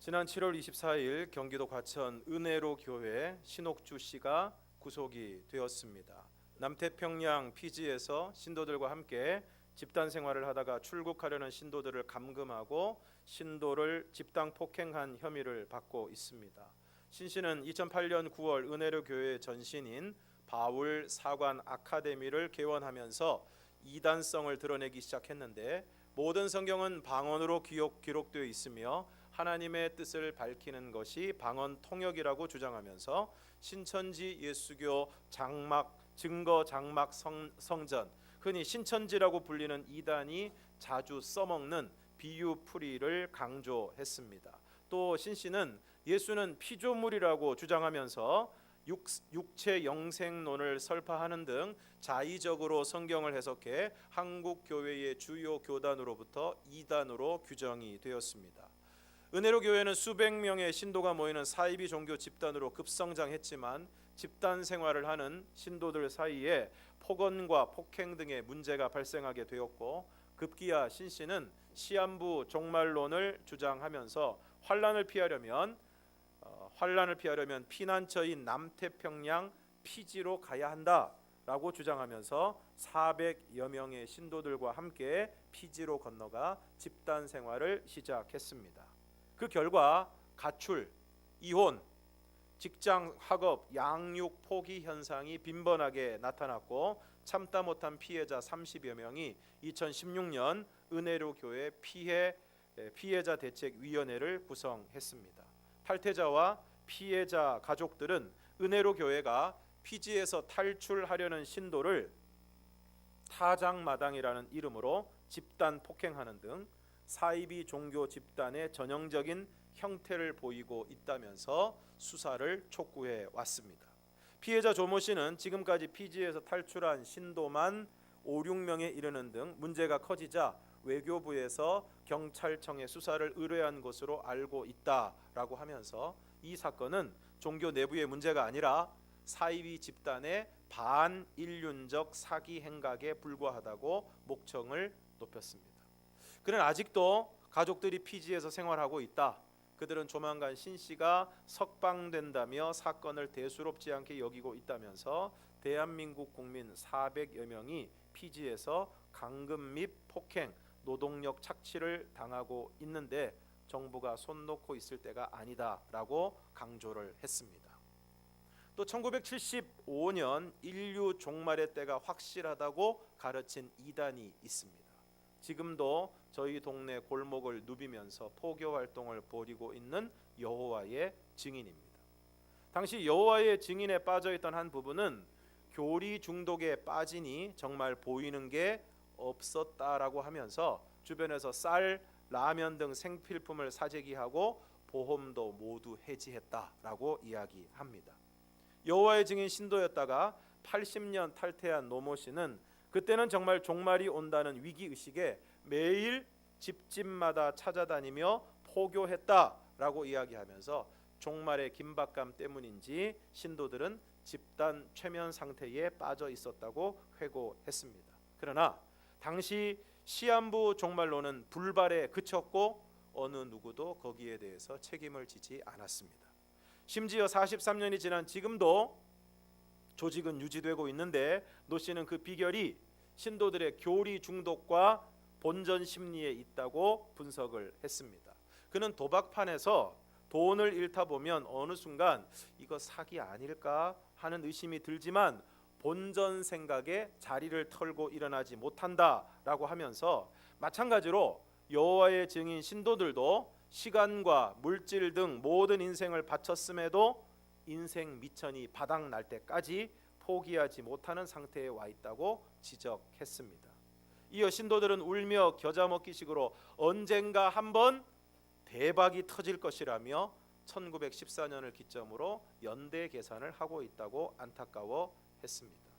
지난 7월 24일 경기도 과천 은혜로 교회 신옥주 씨가 구속이 되었습니다. 남태평양 피지에서 신도들과 함께 집단 생활을 하다가 출국하려는 신도들을 감금하고 신도를 집단 폭행한 혐의를 받고 있습니다. 신 씨는 2008년 9월 은혜로 교회의 전신인 바울 사관 아카데미를 개원하면서 이단성을 드러내기 시작했는데, 모든 성경은 방언으로 기록되어 있으며 하나님의 뜻을 밝히는 것이 방언 통역이라고 주장하면서 신천지 예수교 장막 증거 장막 성전, 흔히 신천지라고 불리는 이단이 자주 써먹는 비유풀이를 강조했습니다. 또 신 씨는 예수는 피조물이라고 주장하면서 육체 영생론을 설파하는 등 자의적으로 성경을 해석해 한국 교회의 주요 교단으로부터 이단으로 규정이 되었습니다. 은혜로 교회는 수백 명의 신도가 모이는 사이비 종교 집단으로 급성장했지만, 집단 생활을 하는 신도들 사이에 폭언과 폭행 등의 문제가 발생하게 되었고, 급기야 신 씨는 시한부 종말론을 주장하면서 환란을 피하려면 피난처인 남태평양 피지로 가야 한다라고 주장하면서 400여 명의 신도들과 함께 피지로 건너가 집단 생활을 시작했습니다. 그 결과 가출, 이혼, 직장, 학업, 양육 포기 현상이 빈번하게 나타났고, 참다 못한 피해자 30여 명이 2016년 은혜로 교회 피해자 대책위원회를 구성했습니다. 탈퇴자와 피해자 가족들은 은혜로 교회가 피지에서 탈출하려는 신도를 타작마당이라는 이름으로 집단 폭행하는 등 사이비 종교 집단의 전형적인 형태를 보이고 있다면서 수사를 촉구해 왔습니다. 피해자 조모 씨는 지금까지 피지에서 탈출한 신도만 5, 6명에 이르는 등 문제가 커지자 외교부에서 경찰청에 수사를 의뢰한 것으로 알고 있다라고 하면서, 이 사건은 종교 내부의 문제가 아니라 사이비 집단의 반인륜적 사기 행각에 불과하다고 목청을 높였습니다. 그는 아직도 가족들이 피지에서 생활하고 있다. 그들은 조만간 신 씨가 석방된다며 사건을 대수롭지 않게 여기고 있다면서 대한민국 국민 400여 명이 피지에서 감금 및 폭행, 노동력 착취를 당하고 있는데 정부가 손 놓고 있을 때가 아니다라고 강조를 했습니다. 또 1975년 인류 종말의 때가 확실하다고 가르친 이단이 있습니다. 지금도 저희 동네 골목을 누비면서 포교 활동을 벌이고 있는 여호와의 증인입니다. 당시 여호와의 증인에 빠져있던 한 부부는 교리 중독에 빠지니 정말 보이는 게 없었다라고 하면서 주변에서 쌀, 라면 등 생필품을 사재기하고 보험도 모두 해지했다라고 이야기합니다. 여호와의 증인 신도였다가 80년 탈퇴한 노모 씨는 그때는 정말 종말이 온다는 위기의식에 매일 집집마다 찾아다니며 포교했다라고 이야기하면서 종말의 긴박감 때문인지 신도들은 집단 최면 상태에 빠져 있었다고 회고했습니다. 그러나 당시 시한부 종말론은 불발에 그쳤고 어느 누구도 거기에 대해서 책임을 지지 않았습니다. 심지어 43년이 지난 지금도 조직은 유지되고 있는데, 노 씨는 그 비결이 신도들의 교리 중독과 본전 심리에 있다고 분석을 했습니다. 그는 도박판에서 돈을 잃다 보면 어느 순간 이거 사기 아닐까 하는 의심이 들지만 본전 생각에 자리를 털고 일어나지 못한다라고 하면서, 마찬가지로 여호와의 증인 신도들도 시간과 물질 등 모든 인생을 바쳤음에도 인생 미천이 바닥날 때까지 포기하지 못하는 상태에 와 있다고 지적했습니다. 이어 신도들은 울며 겨자 먹기식으로 언젠가 한번 대박이 터질 것이라며 1914년을 기점으로 연대 계산을 하고 있다고 안타까워했습니다.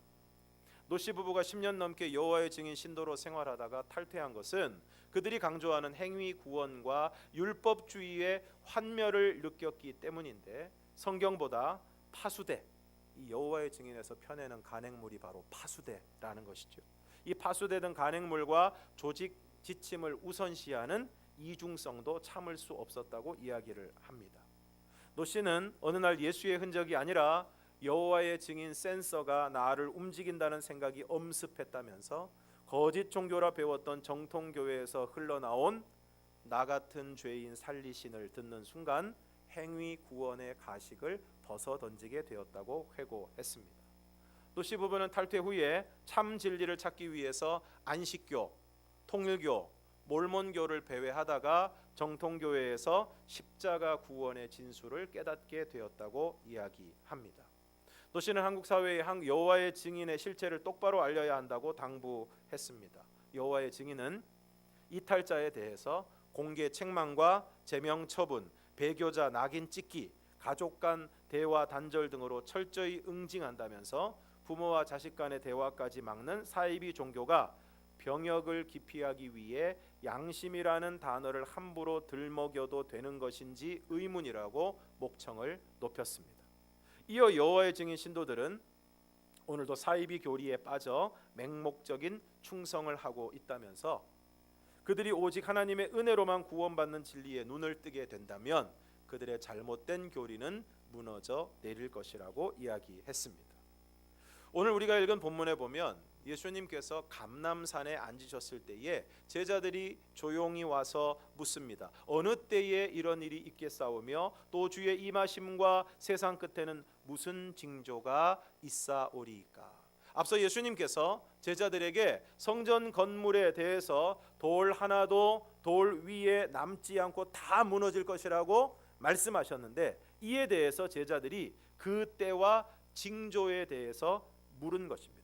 노씨 부부가 10년 넘게 여호와의 증인 신도로 생활하다가 탈퇴한 것은 그들이 강조하는 행위 구원과 율법주의의 환멸을 느꼈기 때문인데, 성경보다 파수대, 이 여호와의 증인에서 펴내는 간행물이 바로 파수대라는 것이죠. 이 파수대 등 간행물과 조직 지침을 우선시하는 이중성도 참을 수 없었다고 이야기를 합니다. 노 씨는 어느 날 예수의 흔적이 아니라 여호와의 증인 센서가 나를 움직인다는 생각이 엄습했다면서 거짓 종교라 배웠던 정통교회에서 흘러나온 나 같은 죄인 살리신을 듣는 순간 행위 구원의 가식을 벗어 던지게 되었다고 회고했습니다. 노 씨 부부는 탈퇴 후에 참 진리를 찾기 위해서 안식교, 통일교, 몰몬교를 배회하다가 정통교회에서 십자가 구원의 진수를 깨닫게 되었다고 이야기합니다. 노 씨는 한국 사회에 여호와의 증인의 실체를 똑바로 알려야 한다고 당부했습니다. 여호와의 증인은 이탈자에 대해서 공개 책망과 제명 처분, 배교자 낙인 찍기, 가족 간 대화 단절 등으로 철저히 응징한다면서 부모와 자식 간의 대화까지 막는 사이비 종교가 병역을 기피하기 위해 양심이라는 단어를 함부로 들먹여도 되는 것인지 의문이라고 목청을 높였습니다. 이어 여호와의 증인 신도들은 오늘도 사이비 교리에 빠져 맹목적인 충성을 하고 있다면서 그들이 오직 하나님의 은혜로만 구원받는 진리에 눈을 뜨게 된다면 그들의 잘못된 교리는 무너져 내릴 것이라고 이야기했습니다. 오늘 우리가 읽은 본문에 보면 예수님께서 감람산에 앉으셨을 때에 제자들이 조용히 와서 묻습니다. 어느 때에 이런 일이 있겠사오며 또 주의 임하심과 세상 끝에는 무슨 징조가 있사오리이까. 앞서 예수님께서 제자들에게 성전 건물에 대해서 돌 하나도 돌 위에 남지 않고 다 무너질 것이라고 말씀하셨는데 이에 대해서 제자들이 그 때와 징조에 대해서 물은 것입니다.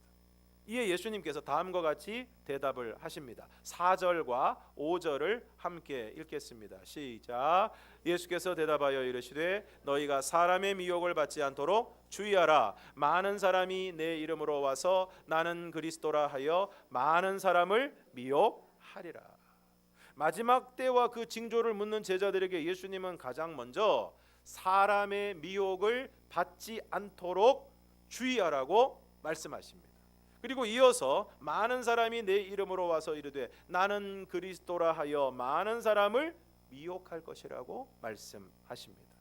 이에 예수님께서 다음과 같이 대답을 하십니다. 4절과 5절을 함께 읽겠습니다. 시작. 예수께서 대답하여 이르시되 너희가 사람의 미혹을 받지 않도록 주의하라. 많은 사람이 내 이름으로 와서 나는 그리스도라 하여 많은 사람을 미혹하리라. 마지막 때와 그 징조를 묻는 제자들에게 예수님은 가장 먼저 사람의 미혹을 받지 않도록 주의하라고 말씀하십니다. 그리고 이어서 많은 사람이 내 이름으로 와서 이르되 나는 그리스도라 하여 많은 사람을 미혹할 것이라고 말씀하십니다.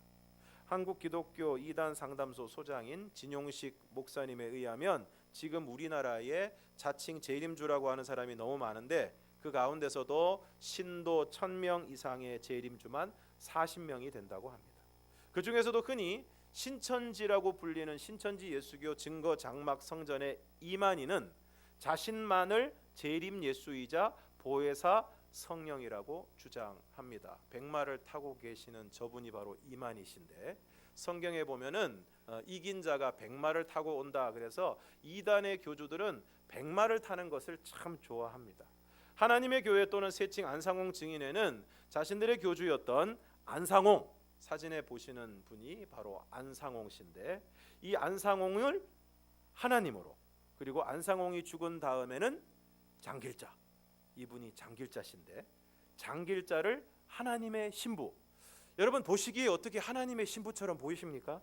한국 기독교 이단 상담소 소장인 진용식 목사님에 의하면 지금 우리나라에 자칭 재림주라고 하는 사람이 너무 많은데 그 가운데서도 신도 1000명 이상의 재림주만 40명이 된다고 합니다. 그 중에서도 흔히 신천지라고 불리는 신천지 예수교 증거 장막 성전의 이만희는 자신만을 재림 예수이자 보혜사 성령이라고 주장합니다. 백마를 타고 계시는 저분이 바로 이만희신데 성경에 보면은 이긴 자가 백마를 타고 온다. 그래서 이단의 교주들은 백마를 타는 것을 참 좋아합니다. 하나님의 교회 또는 세칭 안상홍 증인회는 자신들의 교주였던 안상홍, 사진에 보시는 분이 바로 안상홍 씨인데 이 안상홍을 하나님으로, 그리고 안상홍이 죽은 다음에는 장길자, 이분이 장길자신데 장길자를 하나님의 신부. 여러분 보시기에 어떻게 하나님의 신부처럼 보이십니까?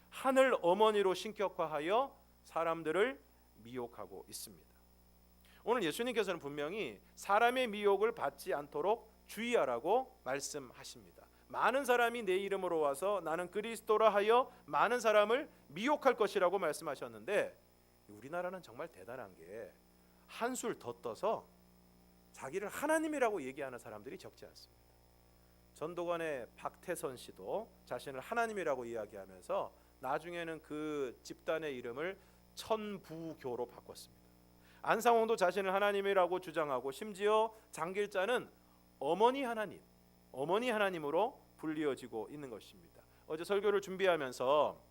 하늘 어머니로 신격화하여 사람들을 미혹하고 있습니다. 오늘 예수님께서는 분명히 사람의 미혹을 받지 않도록 주의하라고 말씀하십니다. 많은 사람이 내 이름으로 와서 나는 그리스도라 하여 많은 사람을 미혹할 것이라고 말씀하셨는데 우리나라는 정말 대단한 게 한술 더 떠서 자기를 하나님이라고 얘기하는 사람들이 적지 않습니다. 전도관의 박태선 씨도 자신을 하나님이라고 이야기하면서 나중에는 그 집단의 이름을 천부교로 바꿨습니다. 안상홍도 자신을 하나님이라고 주장하고 심지어 장길자는 어머니 하나님으로 불리어지고 있는 것입니다. 어제 설교를 준비하면서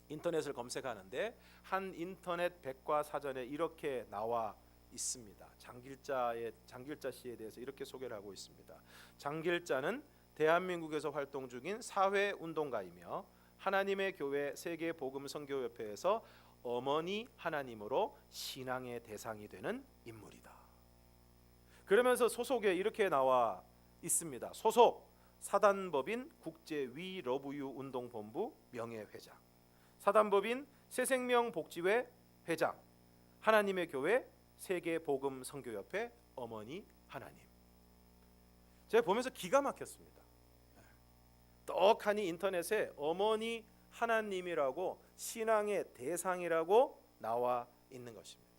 인터넷을 검색하는데 한 인터넷 백과사전에 이렇게 나와 있습니다. 장길자 씨에 대해서 이렇게 소개를 하고 있습니다. 장길자는 대한민국에서 활동 중인 사회운동가이며 하나님의 교회 세계복음선교협회에서 어머니 하나님으로 신앙의 대상이 되는 인물이다. 그러면서 소속에 이렇게 나와 있습니다. 소속 사단법인 국제위러브유 운동본부 명예회장, 사단법인 새생명복지회 회장, 하나님의 교회 세계복음선교협회 어머니 하나님. 제가 보면서 기가 막혔습니다. 떡하니 인터넷에 어머니 하나님이라고 신앙의 대상이라고 나와 있는 것입니다.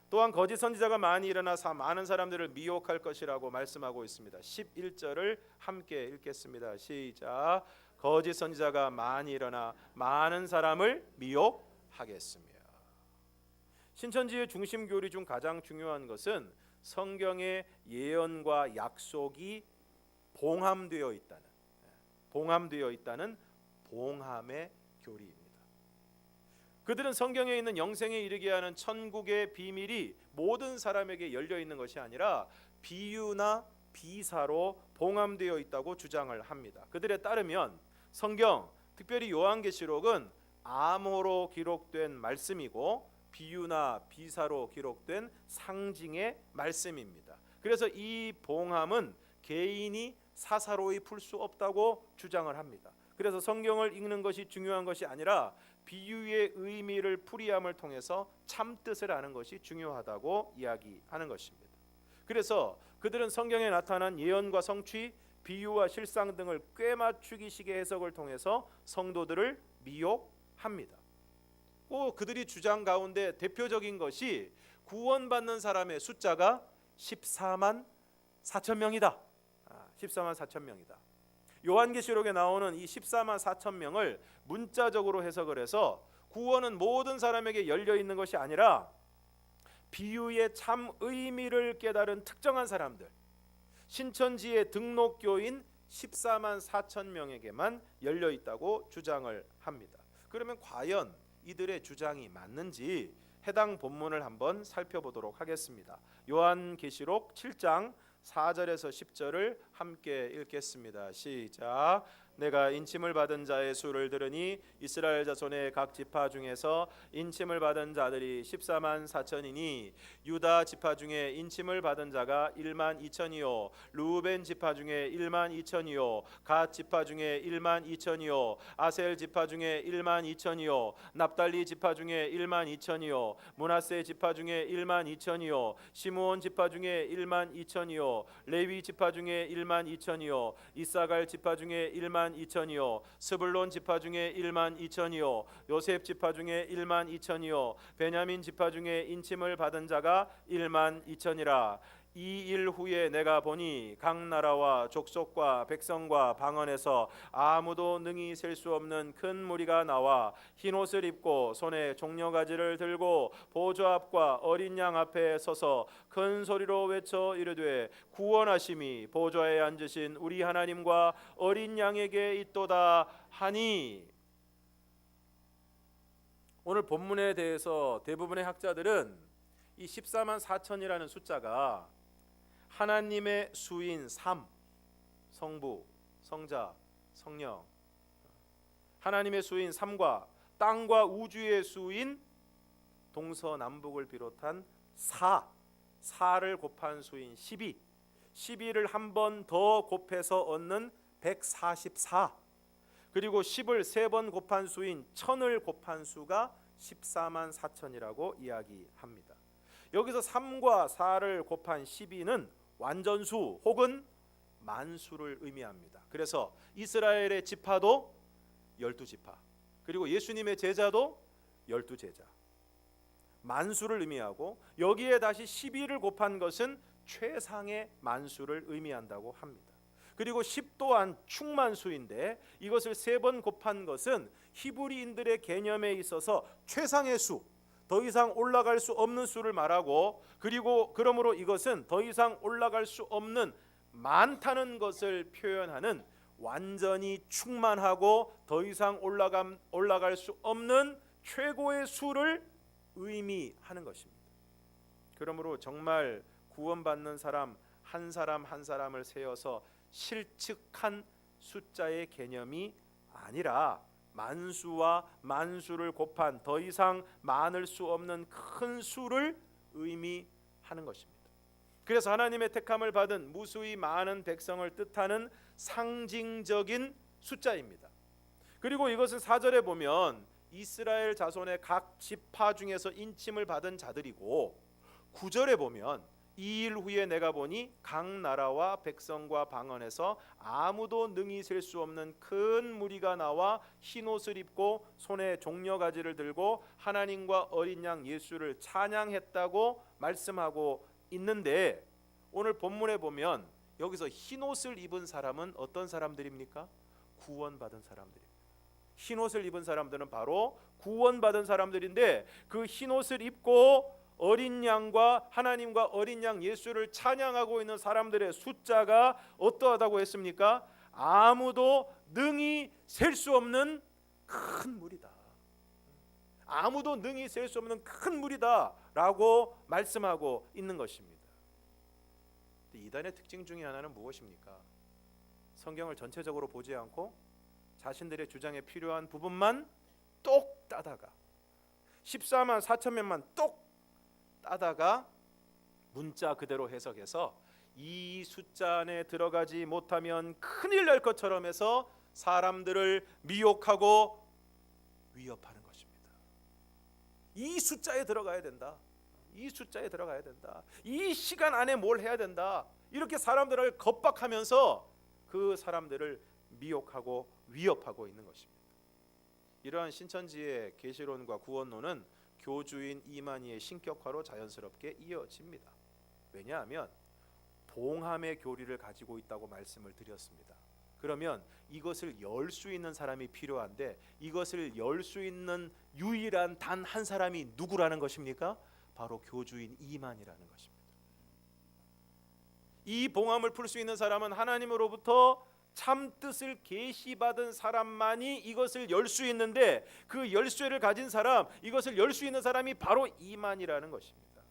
또한 거짓 선지자가 많이 일어나 많은 사람들을 미혹할 것이라고 말씀하고 있습니다. 11절을 함께 읽겠습니다. 시작. 거짓 선지자가 많이 일어나 많은 사람을 미혹하겠으며. 신천지의 중심 교리 중 가장 중요한 것은 성경의 예언과 약속이 봉함되어 있다는 봉함의 교리입니다. 그들은 성경에 있는 영생에 이르게 하는 천국의 비밀이 모든 사람에게 열려 있는 것이 아니라 비유나 비사로 봉함되어 있다고 주장을 합니다. 그들에 따르면 성경, 특별히 요한계시록은 암호로 기록된 말씀이고 비유나 비사로 기록된 상징의 말씀입니다. 그래서 이 봉함은 개인이 사사로이 풀 수 없다고 주장을 합니다. 그래서 성경을 읽는 것이 중요한 것이 아니라 비유의 의미를 풀이함을 통해서 참뜻을 아는 것이 중요하다고 이야기하는 것입니다. 그래서 그들은 성경에 나타난 예언과 성취, 비유와 실상 등을 꿰맞추기식의 해석을 통해서 성도들을 미혹합니다. 또 그들이 주장 가운데 대표적인 것이 구원받는 사람의 숫자가 14만 4천 명이다. 14만 4천 명이다. 요한계시록에 나오는 이 14만 4천 명을 문자적으로 해석을 해서 구원은 모든 사람에게 열려 있는 것이 아니라 비유의 참 의미를 깨달은 특정한 사람들, 신천지의 등록교인 14만 4천 명에게만 열려 있다고 주장을 합니다. 그러면 과연 이들의 주장이 맞는지 해당 본문을 한번 살펴보도록 하겠습니다. 요한계시록 7장 4절에서 10절을 함께 읽겠습니다. 시작. 내가 인침을 받은 자의 수를 들으니 이스라엘 자손의 각 지파 중에서 인침을 받은 자들이 14만 4천이니 유다 지파 중에 인침을 받은 자가 1만 2천이요 루벤 지파 중에 1만 2천이요 갓 지파 중에 1만 2천이요 아셀 지파 중에 1만 2천이요 납달리 지파 중에 1만 2천이요 므낫세 지파 중에 1만 2천이요 시므온 지파 중에 1만 2천이요 레위 지파 중에 1만 2천이요 이사갈 지파 중에 1만 2천이요 스불론 지파 중에 1만 2천이요 요셉 지파 중에 1만 2천이요 베냐민 지파 중에 인침을 받은 자가 1만 2천이라. 이 일 후에 내가 보니 각 나라와 족속과 백성과 방언에서 아무도 능히 셀 수 없는 큰 무리가 나와 흰 옷을 입고 손에 종려가지를 들고 보좌 앞과 어린 양 앞에 서서 큰 소리로 외쳐 이르되 구원하심이 보좌에 앉으신 우리 하나님과 어린 양에게 있도다 하니. 오늘 본문에 대해서 대부분의 학자들은 이 14만 4천이라는 숫자가 하나님의 수인 3, 성부, 성자, 성령, 하나님의 수인 3과 땅과 우주의 수인 동서남북을 비롯한 4를 곱한 수인 12, 12를 한 번 더 곱해서 얻는 144, 그리고 10을 3번 곱한 수인 1000을 곱한 수가 14만 4천이라고 이야기합니다. 여기서 3과 4를 곱한 12는 완전수 혹은 만수를 의미합니다. 그래서 이스라엘의 지파도 12지파, 그리고 예수님의 제자도 12제자, 만수를 의미하고 여기에 다시 12를 곱한 것은 최상의 만수를 의미한다고 합니다. 그리고 10 또한 충만수인데 이것을 3번 곱한 것은 히브리인들의 개념에 있어서 최상의 수, 더 이상 올라갈 수 없는 수를 말하고, 그리고 그러므로 이것은 더 이상 올라갈 수 없는 많다는 것을 표현하는 완전히 충만하고 더 이상 올라갈 수 없는 최고의 수를 의미하는 것입니다. 그러므로 정말 구원받는 사람 한 사람을 세어서 실측한 숫자의 개념이 아니라 만수와 만수를 곱한 더 이상 많을 수 없는 큰 수를 의미하는 것입니다. 그래서 하나님의 택함을 받은 무수히 많은 백성을 뜻하는 상징적인 숫자입니다. 그리고 이것을 4절에 보면 이스라엘 자손의 각 지파 중에서 인침을 받은 자들이고, 9절에 보면 2일 후에 내가 보니 각 나라와 백성과 방언에서 아무도 능히 셀 수 없는 큰 무리가 나와 흰옷을 입고 손에 종려가지를 들고 하나님과 어린 양 예수를 찬양했다고 말씀하고 있는데, 오늘 본문에 보면 여기서 흰옷을 입은 사람은 어떤 사람들입니까? 구원받은 사람들입니다. 흰옷을 입은 사람들은 바로 구원받은 사람들인데, 그 흰옷을 입고 어린 양과 하나님과 어린 양 예수를 찬양하고 있는 사람들의 숫자가 어떠하다고 했습니까? 아무도 능히 셀 수 없는 큰 무리다. 아무도 능히 셀 수 없는 큰 무리다라고 말씀하고 있는 것입니다. 이단의 특징 중에 하나는 무엇입니까? 성경을 전체적으로 보지 않고 자신들의 주장에 필요한 부분만 똑 따다가 14만 4천 명만 똑 따다가 문자 그대로 해석해서 이 숫자 안에 들어가지 못하면 큰일 날 것처럼 해서 사람들을 미혹하고 위협하는 것입니다. 이 숫자에 들어가야 된다. 이 숫자에 들어가야 된다. 이 시간 안에 뭘 해야 된다. 이렇게 사람들을 겁박하면서 그 사람들을 미혹하고 위협하고 있는 것입니다. 이러한 신천지의 계시론과 구원론은 교주인 이만희의 신격화로 자연스럽게 이어집니다. 왜냐하면 봉함의 교리를 가지고 있다고 말씀을 드렸습니다. 그러면 이것을 열 수 있는 사람이 필요한데, 이것을 열 수 있는 유일한 단 한 사람이 누구라는 것입니까? 바로 교주인 이만희라는 것입니다. 이 봉함을 풀 수 있는 사람은 하나님으로부터 참 뜻을 계시받은 사람만이 이것을 열 수 있는데, 그 열쇠를 가진 사람, 이것을 열 수 있는 사람이 바로 이만이라는 것입니다.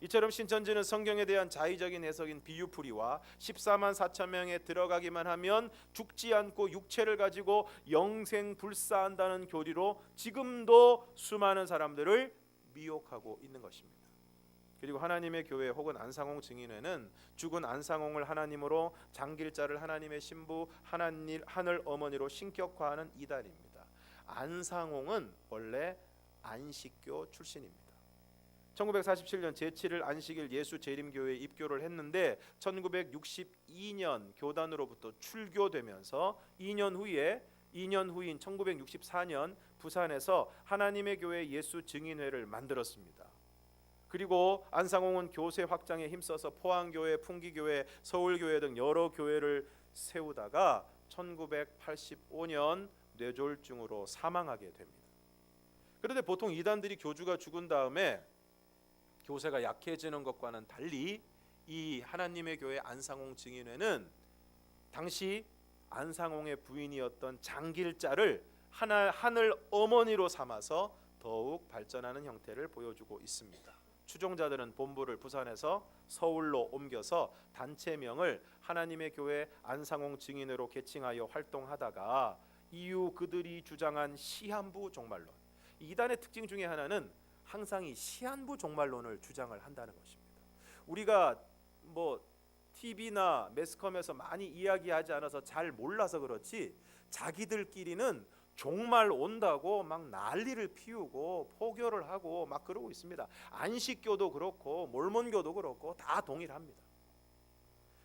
이처럼 신천지는 성경에 대한 자의적인 해석인 비유풀이와 14만 4천 명에 들어가기만 하면 죽지 않고 육체를 가지고 영생불사한다는 교리로 지금도 수많은 사람들을 미혹하고 있는 것입니다. 그리고 하나님의 교회 혹은 안상홍 증인회는 죽은 안상홍을 하나님으로, 장길자를 하나님의 신부 하늘 어머니로 신격화하는 이단입니다. 안상홍은 원래 안식교 출신입니다. 1947년 제7일 안식일 예수 재림교회에 입교를 했는데 1962년 교단으로부터 출교되면서 2년 후인 1964년 부산에서 하나님의 교회 예수 증인회를 만들었습니다. 그리고 안상홍은 교세 확장에 힘써서 포항교회, 풍기교회, 서울교회 등 여러 교회를 세우다가 1985년 뇌졸중으로 사망하게 됩니다. 그런데 보통 이단들이 교주가 죽은 다음에 교세가 약해지는 것과는 달리 이 하나님의 교회 안상홍 증인회는 당시 안상홍의 부인이었던 장길자를 하늘 어머니로 삼아서 더욱 발전하는 형태를 보여주고 있습니다. 추종자들은 본부를 부산에서 서울로 옮겨서 단체명을 하나님의 교회 안상홍 증인회로 개칭하여 활동하다가 이후 그들이 주장한 시한부 종말론, 이단의 특징 중에 하나는 항상 이 시한부 종말론을 주장을 한다는 것입니다. 우리가 TV나 매스컴에서 많이 이야기하지 않아서 잘 몰라서 그렇지, 자기들끼리는 종말 온다고 막 난리를 피우고 포교를 하고 막 그러고 있습니다. 안식교도 그렇고 몰몬교도 그렇고 다 동일합니다.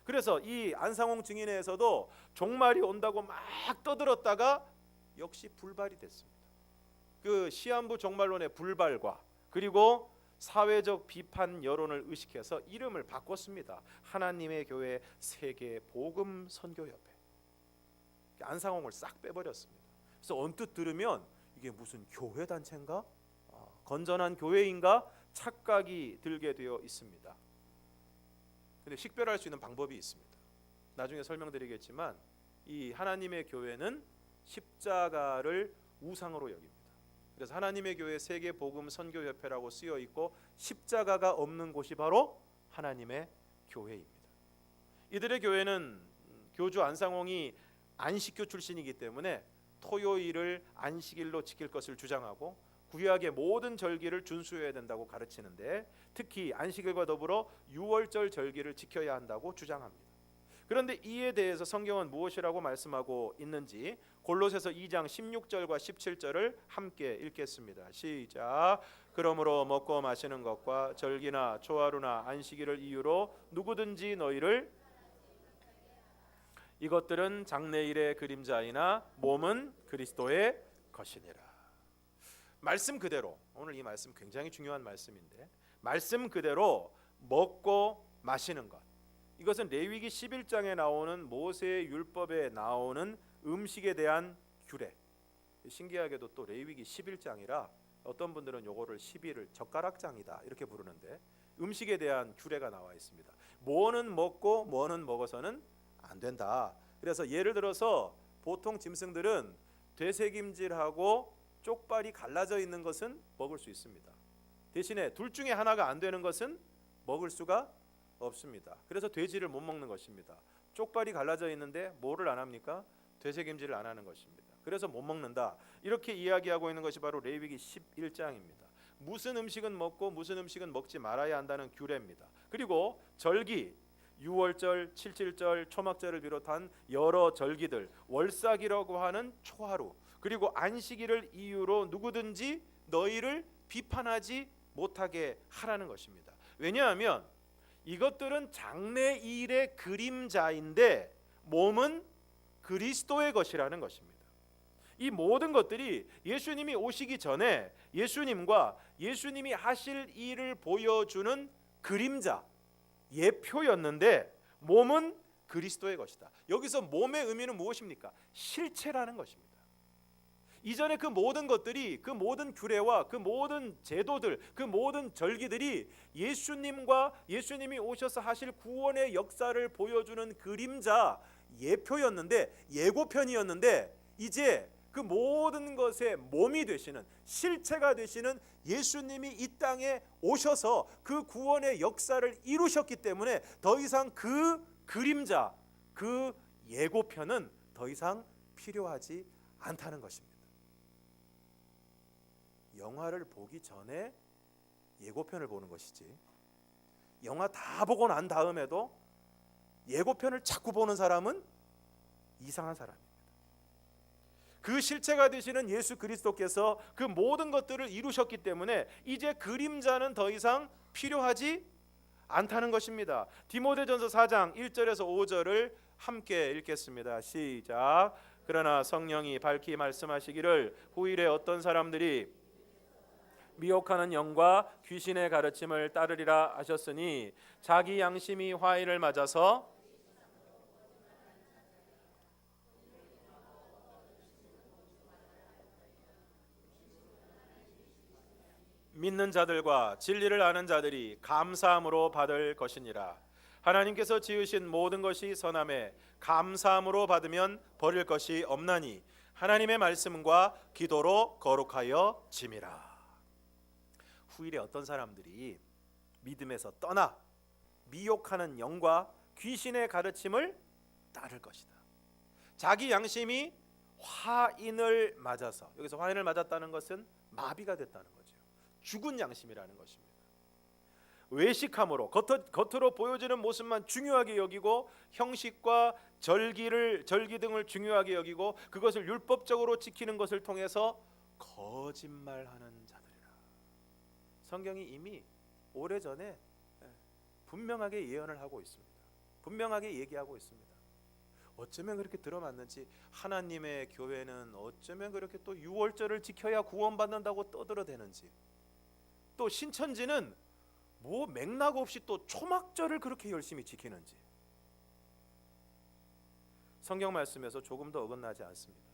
그래서 이 안상홍 증인회에서도 종말이 온다고 막 떠들었다가 역시 불발이 됐습니다. 그 시한부 종말론의 불발과 그리고 사회적 비판 여론을 의식해서 이름을 바꿨습니다. 하나님의 교회 세계 복음 선교협회. 안상홍을 싹 빼버렸습니다. 그래서 언뜻 들으면 이게 무슨 교회 단체인가? 건전한 교회인가? 착각이 들게 되어 있습니다. 근데 식별할 수 있는 방법이 있습니다. 나중에 설명드리겠지만 이 하나님의 교회는 십자가를 우상으로 여깁니다. 그래서 하나님의 교회 세계 복음 선교협회라고 쓰여 있고 십자가가 없는 곳이 바로 하나님의 교회입니다. 이들의 교회는 교주 안상홍이 안식교 출신이기 때문에 토요일을 안식일로 지킬 것을 주장하고 구약의 모든 절기를 준수해야 된다고 가르치는데, 특히 안식일과 더불어 유월절 절기를 지켜야 한다고 주장합니다. 그런데 이에 대해서 성경은 무엇이라고 말씀하고 있는지 골로새서 2장 16절과 17절을 함께 읽겠습니다. 시작. 그러므로 먹고 마시는 것과 절기나 초하루나 안식일을 이유로 누구든지 너희를 이것들은 장래일의 그림자이나 몸은 그리스도의 것이니라. 말씀 그대로, 오늘 이 말씀 굉장히 중요한 말씀인데, 말씀 그대로 먹고 마시는 것, 이것은 레위기 11장에 나오는 모세의 율법에 나오는 음식에 대한 규례. 신기하게도 또 레위기 11장이라 어떤 분들은 요거를 12를 젓가락장이다 이렇게 부르는데, 음식에 대한 규례가 나와 있습니다. 뭐는 먹고 뭐는 먹어서는 안 된다. 그래서 예를 들어서 보통 짐승들은 되새김질하고 쪽발이 갈라져 있는 것은 먹을 수 있습니다. 대신에 둘 중에 하나가 안 되는 것은 먹을 수가 없습니다. 그래서 돼지를 못 먹는 것입니다. 쪽발이 갈라져 있는데 뭐를 안 합니까? 되새김질을 안 하는 것입니다. 그래서 못 먹는다. 이렇게 이야기하고 있는 것이 바로 레위기 11장입니다. 무슨 음식은 먹고 무슨 음식은 먹지 말아야 한다는 규례입니다. 그리고 절기, 유월절, 칠칠절, 초막절을 비롯한 여러 절기들, 월삭이라고 하는 초하루, 그리고 안식일을 이유로 누구든지 너희를 비판하지 못하게 하라는 것입니다. 왜냐하면 이것들은 장래일의 그림자인데 몸은 그리스도의 것이라는 것입니다. 이 모든 것들이 예수님이 오시기 전에 예수님과 예수님이 하실 일을 보여주는 그림자, 예표였는데 몸은 그리스도의 것이다. 여기서 몸의 의미는 무엇입니까? 실체라는 것입니다. 이전에 그 모든 것들이, 그 모든 규례와 그 모든 제도들, 그 모든 절기들이 예수님과 예수님이 오셔서 하실 구원의 역사를 보여주는 그림자, 예표였는데, 예고편이었는데, 이제 그 모든 것의 몸이 되시는, 실체가 되시는 예수님이 이 땅에 오셔서 그 구원의 역사를 이루셨기 때문에 더 이상 그 그림자, 그 예고편은 더 이상 필요하지 않다는 것입니다. 영화를 보기 전에 예고편을 보는 것이지, 영화 다 보고 난 다음에도 예고편을 자꾸 보는 사람은 이상한 사람입니다. 그 실체가 되시는 예수 그리스도께서 그 모든 것들을 이루셨기 때문에 이제 그림자는 더 이상 필요하지 않다는 것입니다. 디모데전서 4장 1절에서 5절을 함께 읽겠습니다. 시작. 그러나 성령이 밝히 말씀하시기를 후일에 어떤 사람들이 미혹하는 영과 귀신의 가르침을 따르리라 하셨으니 자기 양심이 화의를 맞아서 믿는 자들과 진리를 아는 자들이 감사함으로 받을 것이니라. 하나님께서 지으신 모든 것이 선함에 감사함으로 받으면 버릴 것이 없나니 하나님의 말씀과 기도로 거룩하여 짐이라. 후일에 어떤 사람들이 믿음에서 떠나 미혹하는 영과 귀신의 가르침을 따를 것이다. 자기 양심이 화인을 맞아서, 여기서 화인을 맞았다는 것은 마비가 됐다는 거죠. 죽은 양심이라는 것입니다. 외식함으로 겉으로 보여지는 모습만 중요하게 여기고 형식과 절기 등을 중요하게 여기고 그것을 율법적으로 지키는 것을 통해서 거짓말하는 자들이라. 성경이 이미 오래전에 분명하게 예언을 하고 있습니다. 분명하게 얘기하고 있습니다. 어쩌면 그렇게 들어맞는지 하나님의 교회는 어쩌면 그렇게 또 유월절을 지켜야 구원받는다고 떠들어대는지, 또 신천지는 뭐 맥락 없이 또 초막절을 그렇게 열심히 지키는지 성경 말씀에서 조금 더 어긋나지 않습니다.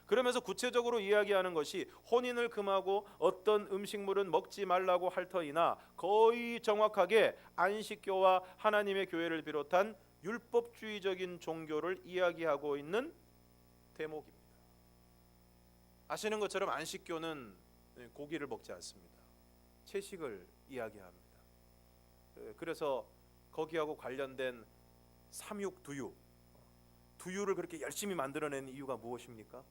그러면서 구체적으로 이야기하는 것이 혼인을 금하고 어떤 음식물은 먹지 말라고 할 터이나 거의 정확하게 안식교와 하나님의 교회를 비롯한 율법주의적인 종교를 이야기하고 있는 대목입니다. 아시는 것처럼 안식교는 고기를 먹지 않습니다. 채식을 이야기합니다. 그래서 거기하고 관련된 삼육두유, 두유를 그렇게 열심히 만들어낸 이유가 무엇입니까?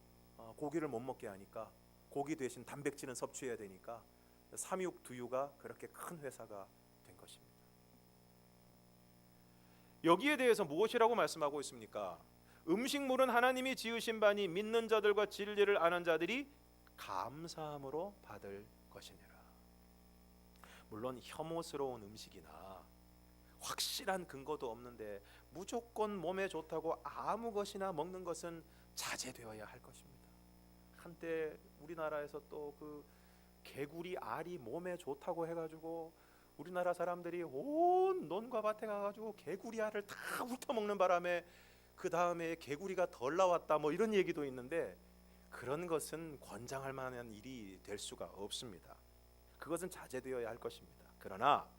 고기를 못 먹게 하니까, 고기 대신 단백질은 섭취해야 되니까 삼육두유가 그렇게 큰 회사가 된 것입니다. 여기에 대해서 무엇이라고 말씀하고 있습니까? 음식물은 하나님이 지으신 바니 믿는 자들과 진리를 아는 자들이 감사함으로 받을 것이니라. 물론 혐오스러운 음식이나 확실한 근거도 없는데 무조건 몸에 좋다고 아무 것이나 먹는 것은 자제되어야 할 것입니다. 한때 우리나라에서 또 그 개구리 알이 몸에 좋다고 해가지고 우리나라 사람들이 온 논과 밭에 가가지고 개구리 알을 다 훑어먹는 바람에 그 다음에 개구리가 덜 나왔다 뭐 이런 얘기도 있는데, 그런 것은 권장할 만한 일이 될 수가 없습니다. 그것은 자제되어야 할 것입니다. 그러나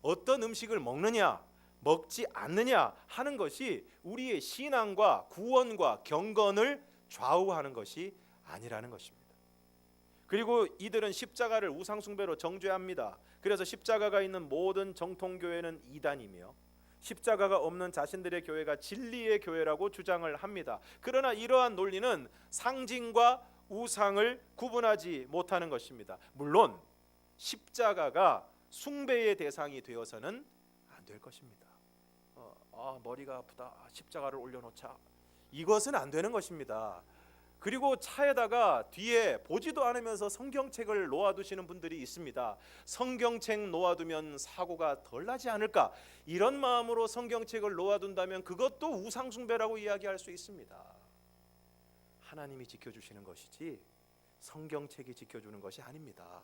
어떤 음식을 먹느냐 먹지 않느냐 하는 것이 우리의 신앙과 구원과 경건을 좌우하는 것이 아니라는 것입니다. 그리고 이들은 십자가를 우상숭배로 정죄합니다. 그래서 십자가가 있는 모든 정통교회는 이단이며 십자가가 없는 자신들의 교회가 진리의 교회라고 주장을 합니다. 그러나 이러한 논리는 상징과 우상을 구분하지 못하는 것입니다. 물론 십자가가 숭배의 대상이 되어서는 안 될 것입니다. 머리가 아프다, 십자가를 올려놓자, 이것은 안 되는 것입니다. 그리고 차에다가 뒤에 보지도 않으면서 성경책을 놓아두시는 분들이 있습니다. 성경책 놓아두면 사고가 덜 나지 않을까, 이런 마음으로 성경책을 놓아둔다면 그것도 우상숭배라고 이야기할 수 있습니다. 하나님이 지켜주시는 것이지 성경책이 지켜주는 것이 아닙니다.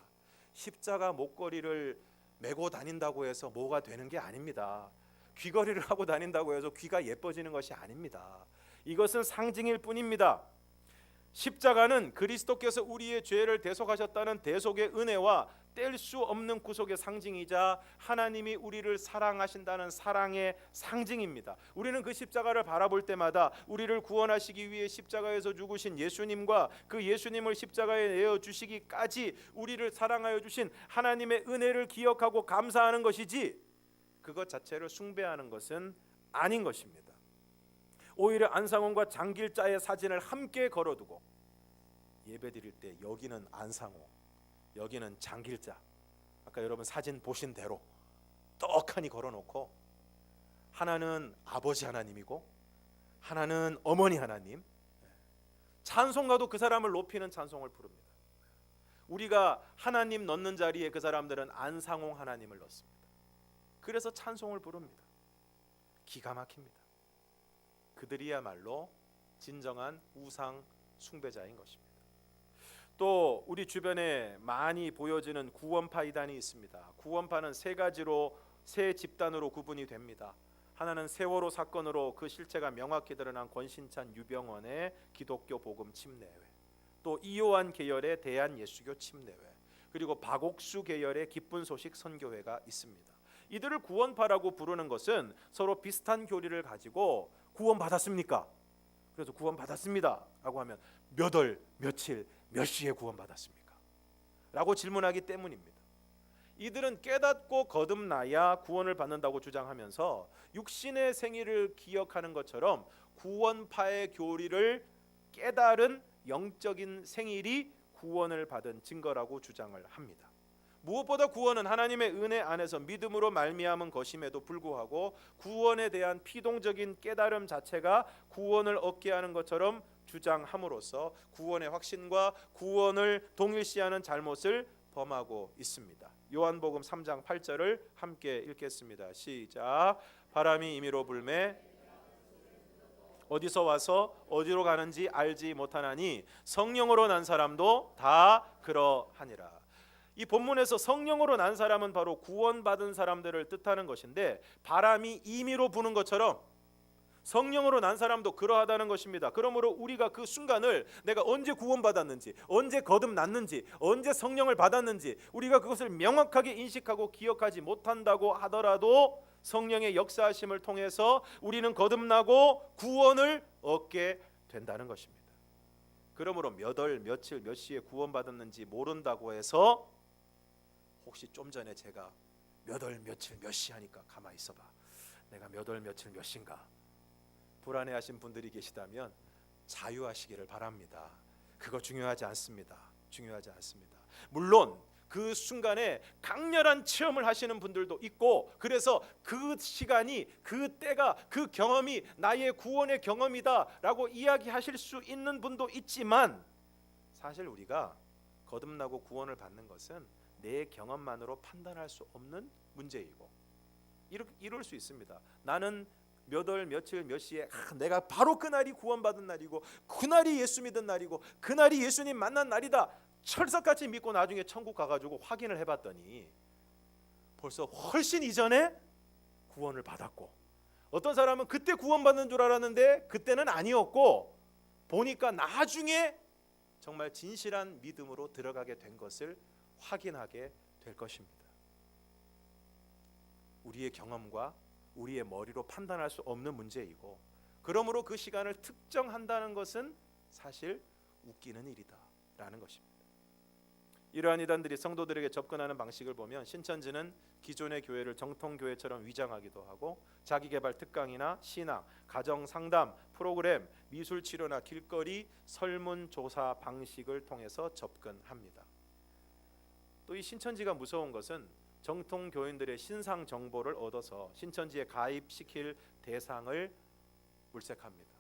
십자가 목걸이를 메고 다닌다고 해서 뭐가 되는 게 아닙니다. 귀걸이를 하고 다닌다고 해서 귀가 예뻐지는 것이 아닙니다. 이것은 상징일 뿐입니다. 십자가는 그리스도께서 우리의 죄를 대속하셨다는 대속의 은혜와 뗄 수 없는 구속의 상징이자 하나님이 우리를 사랑하신다는 사랑의 상징입니다. 우리는 그 십자가를 바라볼 때마다 우리를 구원하시기 위해 십자가에서 죽으신 예수님과 그 예수님을 십자가에 내어 주시기까지 우리를 사랑하여 주신 하나님의 은혜를 기억하고 감사하는 것이지, 그것 자체를 숭배하는 것은 아닌 것입니다. 오히려 안상홍과 장길자의 사진을 함께 걸어두고 예배드릴 때 여기는 안상홍, 여기는 장길자, 아까 여러분 사진 보신 대로 떡하니 걸어놓고 하나는 아버지 하나님이고 하나는 어머니 하나님, 찬송가도 그 사람을 높이는 찬송을 부릅니다. 우리가 하나님 넣는 자리에 그 사람들은 안상홍 하나님을 넣습니다. 그래서 찬송을 부릅니다. 기가 막힙니다. 그들이야말로 진정한 우상 숭배자인 것입니다. 또 우리 주변에 많이 보여지는 구원파 이단이 있습니다. 구원파는 세 가지로, 세 집단으로 구분이 됩니다. 하나는 세월호 사건으로 그 실체가 명확히 드러난 권신찬 유병원의 기독교 복음 침례회, 또 이요한 계열의 대한예수교 침례회, 그리고 박옥수 계열의 기쁜 소식 선교회가 있습니다. 이들을 구원파라고 부르는 것은 서로 비슷한 교리를 가지고 구원 받았습니까? 그래서 구원 받았습니다 라고 하면 몇 월, 며칠, 몇 시에 구원 받았습니까? 라고 질문하기 때문입니다. 이들은 깨닫고 거듭나야 구원을 받는다고 주장하면서 육신의 생일을 기억하는 것처럼 구원파의 교리를 깨달은 영적인 생일이 구원을 받은 증거라고 주장을 합니다. 무엇보다 구원은 하나님의 은혜 안에서 믿음으로 말미암은 것임에도 불구하고 구원에 대한 피동적인 깨달음 자체가 구원을 얻게 하는 것처럼 주장함으로써 구원의 확신과 구원을 동일시하는 잘못을 범하고 있습니다. 요한복음 3장 8절을 함께 읽겠습니다. 시작. 바람이 임의로 불매 어디서 와서 어디로 가는지 알지 못하나니 성령으로 난 사람도 다 그러하니라. 이 본문에서 성령으로 난 사람은 바로 구원받은 사람들을 뜻하는 것인데, 바람이 임의로 부는 것처럼 성령으로 난 사람도 그러하다는 것입니다. 그러므로 우리가 그 순간을 내가 언제 구원받았는지, 언제 거듭났는지, 언제 성령을 받았는지 우리가 그것을 명확하게 인식하고 기억하지 못한다고 하더라도 성령의 역사하심을 통해서 우리는 거듭나고 구원을 얻게 된다는 것입니다. 그러므로 몇 월, 며칠, 몇 시에 구원받았는지 모른다고 해서 혹시 좀 전에 제가 몇 월, 며칠, 몇 시 하니까 가만히 있어봐, 내가 몇 월, 며칠, 몇 시인가 불안해하신 분들이 계시다면 자유하시기를 바랍니다. 그거 중요하지 않습니다. 중요하지 않습니다. 물론 그 순간에 강렬한 체험을 하시는 분들도 있고, 그래서 그 시간이, 그 때가, 그 경험이 나의 구원의 경험이다라고 이야기하실 수 있는 분도 있지만, 사실 우리가 거듭나고 구원을 받는 것은 내 경험만으로 판단할 수 없는 문제이고, 이럴 수 있습니다. 나는 몇 월 며칠 몇 시에 내가 바로 그날이 구원받은 날이고, 그날이 예수 믿은 날이고, 그날이 예수님 만난 날이다, 철석같이 믿고 나중에 천국 가가지고 확인을 해봤더니 벌써 훨씬 이전에 구원을 받았고, 어떤 사람은 그때 구원받는 줄 알았는데 그때는 아니었고, 보니까 나중에 정말 진실한 믿음으로 들어가게 된 것을 확인하게 될 것입니다. 우리의 경험과 우리의 머리로 판단할 수 없는 문제이고, 그러므로 그 시간을 특정한다는 것은 사실 웃기는 일이다라는 것입니다. 이러한 이단들이 성도들에게 접근하는 방식을 보면, 신천지는 기존의 교회를 정통교회처럼 위장하기도 하고, 자기개발 특강이나 신앙, 가정상담, 프로그램, 미술치료나 길거리 설문조사 방식을 통해서 접근합니다. 또 이 신천지가 무서운 것은 정통교인들의 신상 정보를 얻어서 신천지에 가입시킬 대상을 물색합니다.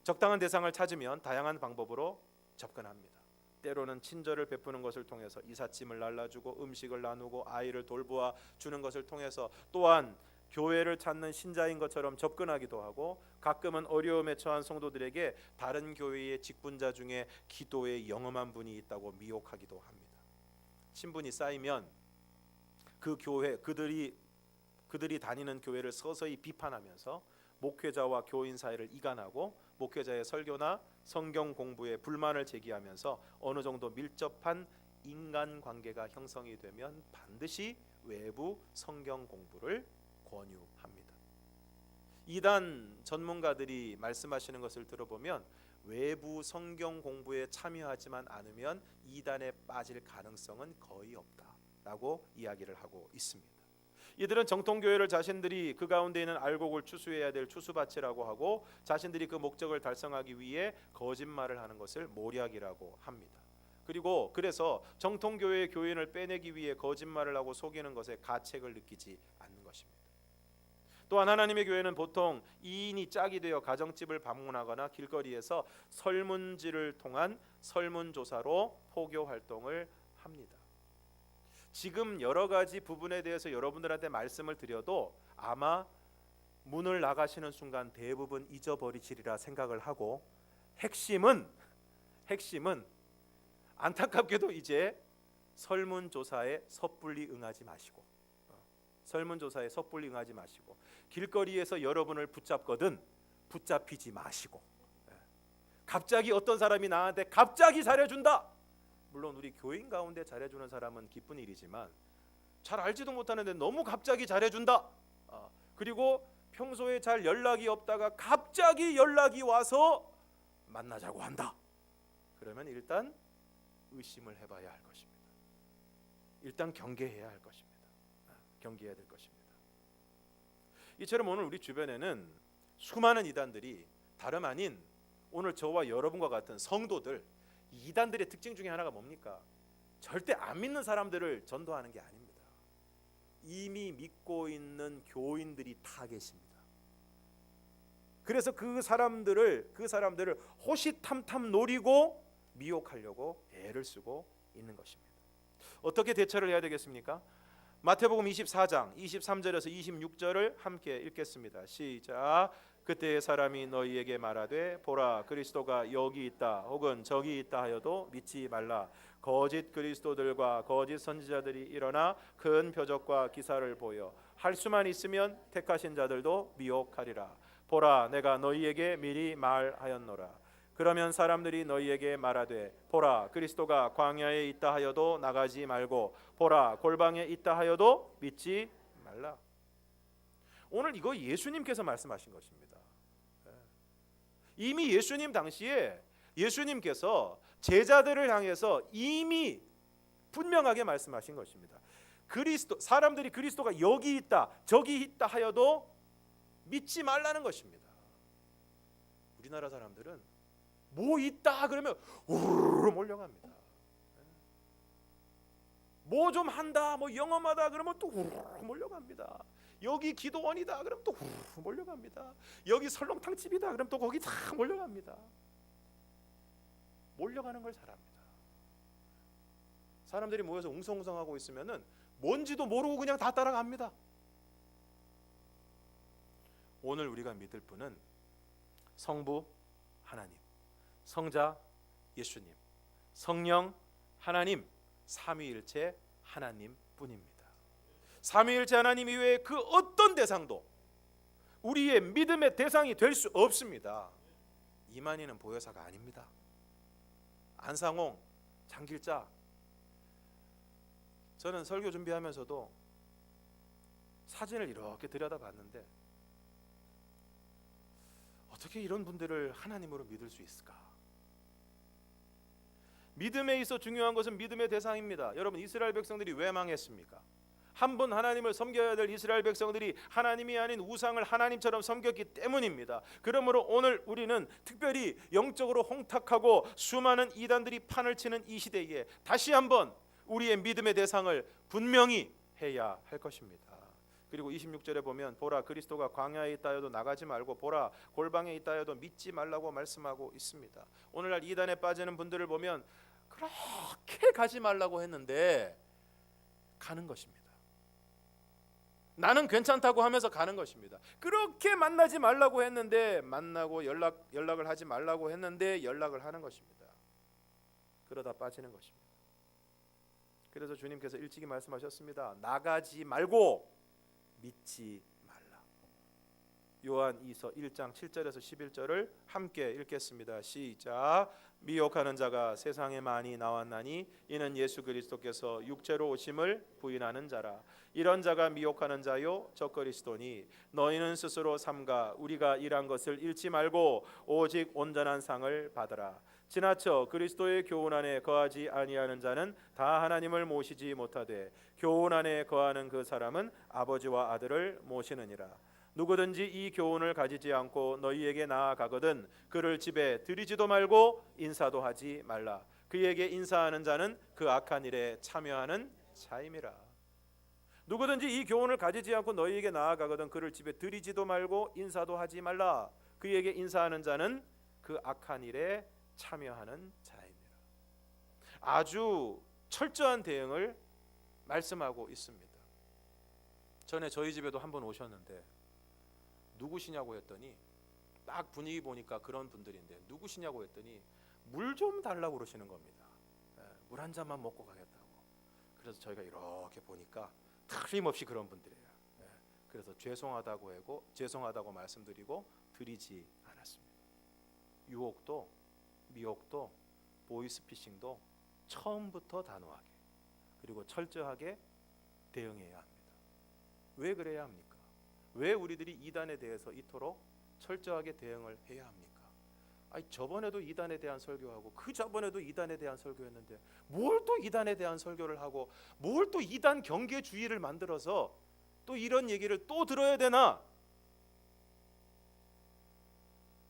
적당한 대상을 찾으면 다양한 방법으로 접근합니다. 때로는 친절을 베푸는 것을 통해서 이삿짐을 날라주고 음식을 나누고 아이를 돌보아 주는 것을 통해서, 또한 교회를 찾는 신자인 것처럼 접근하기도 하고, 가끔은 어려움에 처한 성도들에게 다른 교회의 직분자 중에 기도에 영험한 분이 있다고 미혹하기도 합니다. 친분이 쌓이면 그 교회, 그들이 다니는 교회를 서서히 비판하면서 목회자와 교인 사이를 이간하고, 목회자의 설교나 성경 공부에 불만을 제기하면서 어느 정도 밀접한 인간관계가 형성이 되면 반드시 외부 성경 공부를 권유합니다. 이단 전문가들이 말씀하시는 것을 들어보면 외부 성경 공부에 참여하지만 않으면 이단에 빠질 가능성은 거의 없다라고 이야기를 하고 있습니다. 이들은 정통교회를 자신들이 그 가운데 있는 알곡을 추수해야 될 추수밭이라고 하고, 자신들이 그 목적을 달성하기 위해 거짓말을 하는 것을 모략이라고 합니다. 그래서 정통교회의 교인을 빼내기 위해 거짓말을 하고 속이는 것에 가책을 느끼지 않는 것입니다. 또한 하나님의 교회는 보통 2인이 짝이 되어 가정집을 방문하거나 길거리에서 설문지를 통한 설문조사로 포교 활동을 합니다. 지금 여러 가지 부분에 대해서 여러분들한테 말씀을 드려도 아마 문을 나가시는 순간 대부분 잊어버리시리라 생각을 하고, 핵심은 안타깝게도 이제 설문조사에 섣불리 응하지 마시고, 길거리에서 여러분을 붙잡거든 붙잡히지 마시고, 갑자기 어떤 사람이 나한테 갑자기 잘해준다, 물론 우리 교인 가운데 잘해주는 사람은 기쁜 일이지만, 잘 알지도 못하는데 너무 갑자기 잘해준다, 그리고 평소에 잘 연락이 없다가 갑자기 연락이 와서 만나자고 한다, 그러면 일단 의심을 해봐야 할 것입니다. 일단 경계해야 할 것입니다. 경계해야 될 것입니다. 이처럼 오늘 우리 주변에는 수많은 이단들이 다름 아닌 오늘 저와 여러분과 같은 성도들, 이단들의 특징 중에 하나가 뭡니까? 절대 안 믿는 사람들을 전도하는 게 아닙니다. 이미 믿고 있는 교인들이 다 계십니다. 그래서 그 사람들을 호시탐탐 노리고 미혹하려고 애를 쓰고 있는 것입니다. 어떻게 대처를 해야 되겠습니까? 마태복음 24장 23절에서 26절을 함께 읽겠습니다. 시작. 그때 사람이 너희에게 말하되 보라 그리스도가 여기 있다 혹은 저기 있다 하여도 믿지 말라. 거짓 그리스도들과 거짓 선지자들이 일어나 큰 표적과 기사를 보여 할 수만 있으면 택하신 자들도 미혹하리라. 보라 내가 너희에게 미리 말하였노라. 그러면 사람들이 너희에게 말하되 보라 그리스도가 광야에 있다 하여도 나가지 말고 보라 골방에 있다 하여도 믿지 말라. 오늘 이거 예수님께서 말씀하신 것입니다. 이미 예수님 당시에 예수님께서 제자들을 향해서 이미 분명하게 말씀하신 것입니다. 사람들이 그리스도가 여기 있다 저기 있다 하여도 믿지 말라는 것입니다. 우리나라 사람들은 뭐 있다 그러면 우르르 몰려갑니다. 뭐 좀 한다 뭐 영험하다 그러면 또 우르르 몰려갑니다. 여기 기도원이다 그러면 또 우르르 몰려갑니다. 여기 설렁탕집이다 그러면 또 거기 다 몰려갑니다. 몰려가는 걸 잘합니다. 사람들이 모여서 웅성웅성하고 있으면은 뭔지도 모르고 그냥 다 따라갑니다. 오늘 우리가 믿을 분은 성부 하나님, 성자 예수님, 성령 하나님, 삼위일체 하나님 뿐입니다. 삼위일체 하나님 이외에 그 어떤 대상도 우리의 믿음의 대상이 될 수 없습니다. 이만희는 보혜사가 아닙니다. 안상홍, 장길자. 저는 설교 준비하면서도 사진을 이렇게 들여다봤는데 어떻게 이런 분들을 하나님으로 믿을 수 있을까? 믿음에 있어 중요한 것은 믿음의 대상입니다. 여러분, 이스라엘 백성들이 왜 망했습니까? 한 분 하나님을 섬겨야 될 이스라엘 백성들이 하나님이 아닌 우상을 하나님처럼 섬겼기 때문입니다. 그러므로 오늘 우리는 특별히 영적으로 홍탁하고 수많은 이단들이 판을 치는 이 시대에 다시 한번 우리의 믿음의 대상을 분명히 해야 할 것입니다. 그리고 26절에 보면 보라 그리스도가 광야에 있다 해도 나가지 말고 보라 골방에 있다 해도 믿지 말라고 말씀하고 있습니다. 오늘날 이단에 빠지는 분들을 보면 그렇게 가지 말라고 했는데 가는 것입니다. 나는 괜찮다고 하면서 가는 것입니다. 그렇게 만나지 말라고 했는데 만나고 연락을 하지 말라고 했는데 연락을 하는 것입니다. 그러다 빠지는 것입니다. 그래서 주님께서 일찍이 말씀하셨습니다. 나가지 말고 믿지 말라. 요한이서 1장 7절에서 11절을 함께 읽겠습니다. 시작. 미혹하는 자가 세상에 많이 나왔나니 이는 예수 그리스도께서 육체로 오심을 부인하는 자라. 이런 자가 미혹하는 자요 적 그리스도니 너희는 스스로 삼가 우리가 일한 것을 잃지 말고 오직 온전한 상을 받으라. 지나쳐 그리스도의 교훈 안에 거하지 아니하는 자는 다 하나님을 모시지 못하되 교훈 안에 거하는 그 사람은 아버지와 아들을 모시느니라. 누구든지 이 교훈을 가지지 않고 너희에게 나아가거든 그를 집에 들이지도 말고 인사도 하지 말라. 그에게 인사하는 자는 그 악한 일에 참여하는 자임이라. 누구든지 이 교훈을 가지지 않고 너희에게 나아가거든 그를 집에 들이지도 말고 인사도 하지 말라. 그에게 인사하는 자는 그 악한 일에 참여하는 자입니다. 아주 철저한 대응을 말씀하고 있습니다. 전에 저희 집에도 한번 오셨는데 누구시냐고 했더니 딱 분위기 보니까 그런 분들인데 누구시냐고 했더니 물 좀 달라고 그러시는 겁니다. 물 한 잔만 먹고 가겠다고. 그래서 저희가 이렇게 보니까 틀림없이 그런 분들이에요. 그래서 죄송하다고 말씀드리고 드리지 않았습니다. 유혹도 미혹도 보이스피싱도 처음부터 단호하게 그리고 철저하게 대응해야 합니다. 왜 그래야 합니까? 왜 우리들이 이단에 대해서 이토록 철저하게 대응을 해야 합니까? 아니 저번에도 이단에 대한 설교하고 그 저번에도 이단에 대한 설교했는데 뭘 또 이단에 대한 설교를 하고 뭘 또 이단 경계주의를 만들어서 또 이런 얘기를 또 들어야 되나?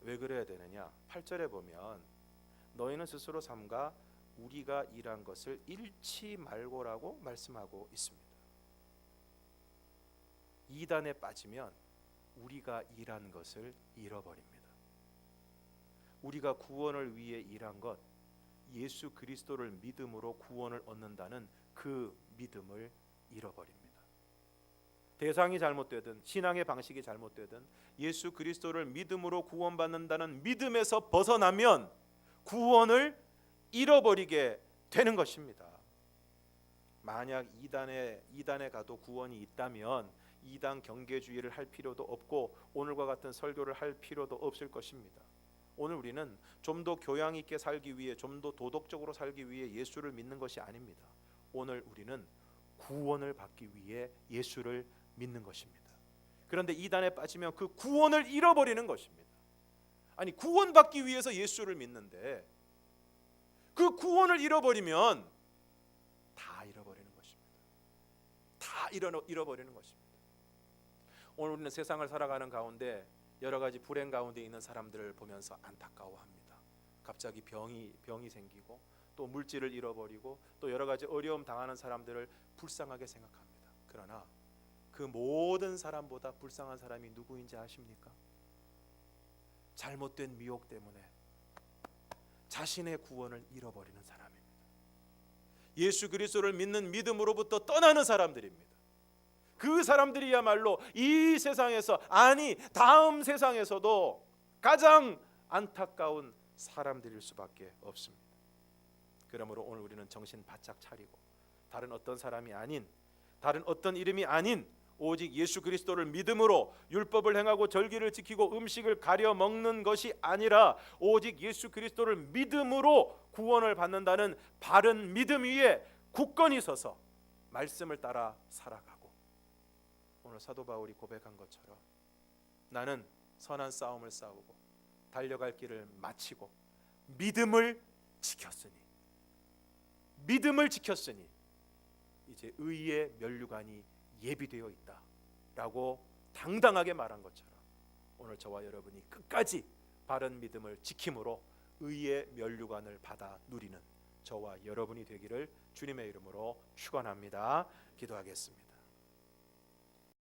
왜 그래야 되느냐? 8절에 보면 너희는 스스로 삼가 우리가 일한 것을 잃지 말고라고 말씀하고 있습니다. 이단에 빠지면 우리가 일한 것을 잃어버립니다. 우리가 구원을 위해 일한 것, 예수 그리스도를 믿음으로 구원을 얻는다는 그 믿음을 잃어버립니다. 대상이 잘못되든 신앙의 방식이 잘못되든 예수 그리스도를 믿음으로 구원받는다는 믿음에서 벗어나면 구원을 잃어버리게 되는 것입니다. 만약 이단에 가도 구원이 있다면 이단 경계주의를 할 필요도 없고 오늘과 같은 설교를 할 필요도 없을 것입니다. 오늘 우리는 좀 더 교양 있게 살기 위해 좀 더 도덕적으로 살기 위해 예수를 믿는 것이 아닙니다. 오늘 우리는 구원을 받기 위해 예수를 믿는 것입니다. 그런데 이단에 빠지면 그 구원을 잃어버리는 것입니다. 아니 구원받기 위해서 예수를 믿는데 그 구원을 잃어버리면 다 잃어버리는 것입니다. 다 잃어버리는 것입니다. 오늘 우리는 세상을 살아가는 가운데 여러 가지 불행 가운데 있는 사람들을 보면서 안타까워합니다. 갑자기 병이 생기고 또 물질을 잃어버리고 또 여러 가지 어려움 당하는 사람들을 불쌍하게 생각합니다. 그러나 그 모든 사람보다 불쌍한 사람이 누구인지 아십니까? 잘못된 미혹 때문에 자신의 구원을 잃어버리는 사람입니다. 예수 그리스도를 믿는 믿음으로부터 떠나는 사람들입니다. 그 사람들이야말로 이 세상에서, 아니 다음 세상에서도 가장 안타까운 사람들일 수밖에 없습니다. 그러므로 오늘 우리는 정신 바짝 차리고 다른 어떤 사람이 아닌, 다른 어떤 이름이 아닌 오직 예수 그리스도를 믿음으로 율법을 행하고 절기를 지키고 음식을 가려 먹는 것이 아니라 오직 예수 그리스도를 믿음으로 구원을 받는다는 바른 믿음 위에 굳건히 서서 말씀을 따라 살아가고, 오늘 사도 바울이 고백한 것처럼 나는 선한 싸움을 싸우고 달려갈 길을 마치고 믿음을 지켰으니 이제 의의 면류관이 예비되어 있다라고 당당하게 말한 것처럼 오늘 저와 여러분이 끝까지 바른 믿음을 지킴으로 의의 면류관을 받아 누리는 저와 여러분이 되기를 주님의 이름으로 축원합니다. 기도하겠습니다.